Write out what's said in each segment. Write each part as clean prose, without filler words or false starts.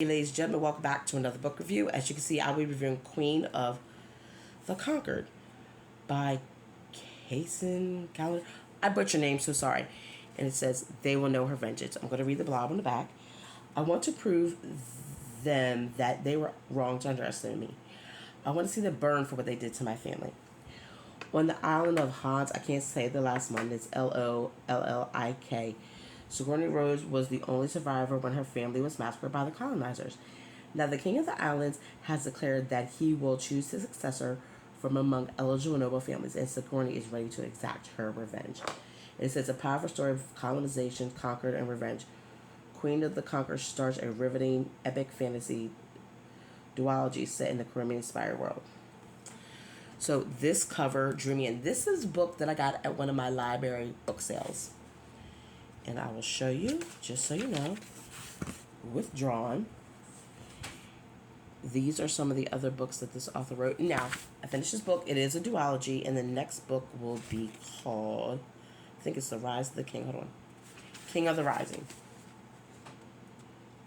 Ladies and gentlemen, welcome back to another book review. As you can see, I'll be reviewing Queen of the Conquered by Kacen Gallagher. I butchered your name, so sorry. And it says, they will know her vengeance. I'm going to read the blog on the back. I want to prove them that they were wrong to underestimate me. I want to see them burn for what they did to my family. On the island of Hans, I can't say the last one, it's Lollik. Sigourney Rose was the only survivor when her family was massacred by the colonizers. Now, the king of the islands has declared that he will choose his successor from among eligible noble families, and Sigourney is ready to exact her revenge. It says a powerful story of colonization, conquered, and revenge. Queen of the Conquered starts a riveting epic fantasy duology set in the Caribbean-inspired world. So this cover drew me in. This is a book that I got at one of my library book sales. And I will show you, just so you know, withdrawn. These are some of the other books that this author wrote. Now, I finished this book. It is a duology, and the next book will be called, I think it's The Rise of the King. Hold on. King of the Rising.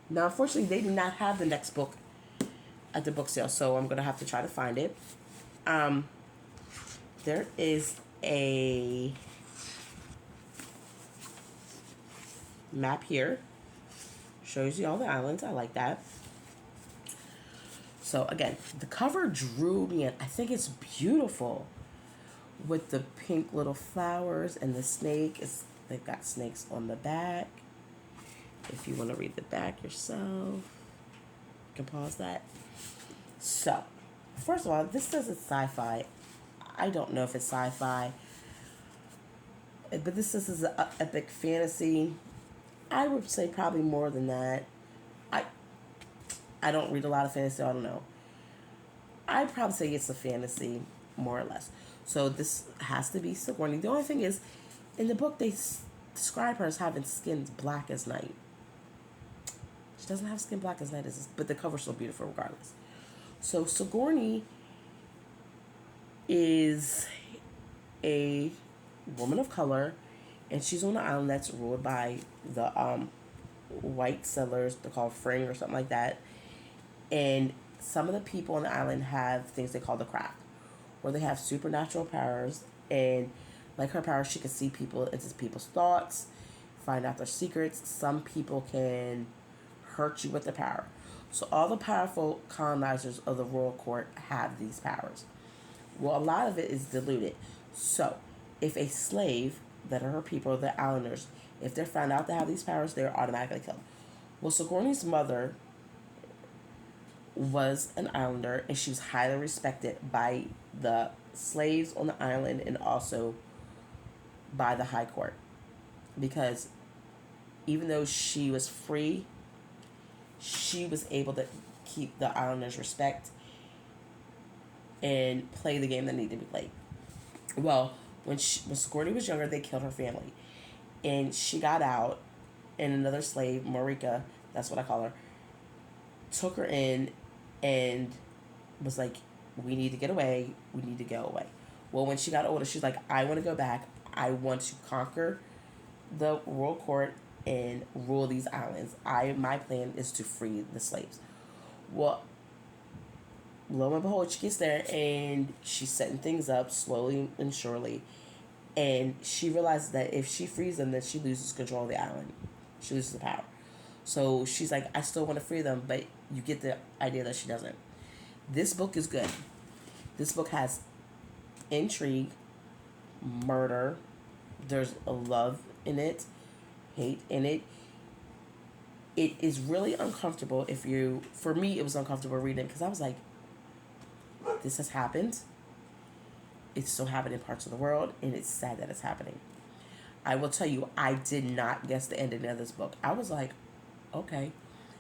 Now, unfortunately, they do not have the next book at the book sale, so I'm going to have to try to find it. There is a map here. Shows you all the islands. I like that. So again, the cover drew me in. I think it's beautiful with the pink little flowers and the snake. They've got snakes on the back. If you want to read the back yourself, you can pause that. So, first of all, this says it's sci-fi. I don't know if it's sci-fi, but this is an epic fantasy. I would say probably more than that. I don't read a lot of fantasy, so I don't know. I'd probably say it's a fantasy, more or less. So this has to be Sigourney. The only thing is, in the book, they describe her as having skin black as night. She doesn't have skin black as night, but the cover's so beautiful regardless. So Sigourney is a woman of color, and she's on an island that's ruled by the white settlers. They're called Fring or something like that. And some of the people on the island have things they call the craft, where they have supernatural powers. And like her power, she can see people into people's thoughts, find out their secrets. Some people can hurt you with the power. So all the powerful colonizers of the royal court have these powers. Well, a lot of it is diluted. So if a slave that are her people, the islanders, if they're found out to have these powers, they're automatically killed. Well, Sigourney's mother was an islander, and she was highly respected by the slaves on the island and also by the high court, because even though she was free, she was able to keep the islanders' respect and play the game that needed to be played. Well, when Sigourney was younger, they killed her family, and she got out, and another slave, Marika, that's what I call her, took her in and was like, we need to get away. We need to go away. Well, when she got older, she's like, I want to go back. I want to conquer the royal court and rule these islands. My plan is to free the slaves. Well, lo and behold, she gets there and she's setting things up slowly and surely. And she realizes that if she frees them, then she loses control of the island. She loses the power. So she's like, I still want to free them, but you get the idea that she doesn't. This book is good. This book has intrigue, murder, there's a love in it, hate in it. It is really uncomfortable for me, it was uncomfortable reading because I was like, this has happened. It's still happening in parts of the world, and it's sad that it's happening. I will tell you, I did not guess the ending of this book. I was like, okay.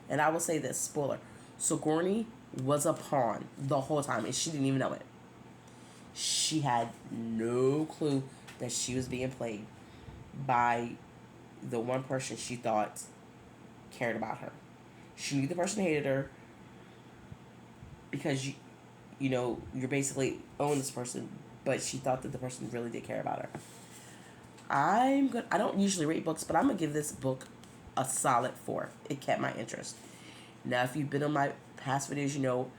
And I will say this, spoiler, Sigourney was a pawn the whole time, and she didn't even know it. She had no clue that she was being played by the one person she thought cared about her. She knew the person hated her because you're basically owning this person, but she thought that the person really did care about her. I don't usually rate books, but I'm gonna give this book a solid 4. It kept my interest. Now, if you've been on my past videos, you know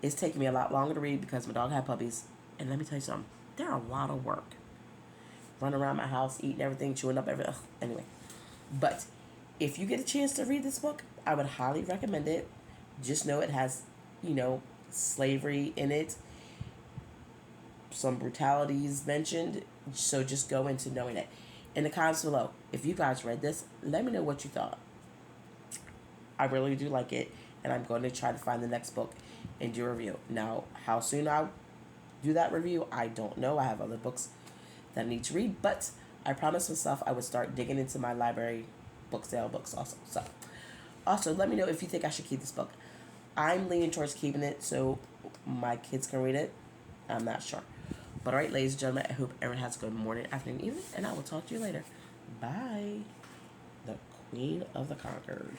it's taking me a lot longer to read because my dog had puppies. And let me tell you something, they're a lot of work. Running around my house, eating everything, chewing up everything. Ugh, anyway. But if you get a chance to read this book, I would highly recommend it. Just know it has, you know, slavery in it. Some brutalities mentioned. So just go into knowing it. In the comments below, if you guys read this, let me know what you thought. I really do like it, and I'm going to try to find the next book and do a review. Now, how soon I'll do that review, I don't know. I have other books that I need to read, but I promised myself I would start digging into my library book sale books also. So, also, let me know if you think I should keep this book. I'm leaning towards keeping it so my kids can read it. I'm not sure. But alright, ladies and gentlemen, I hope everyone has a good morning, afternoon, evening, and I will talk to you later. Bye. The Queen of the Conquered.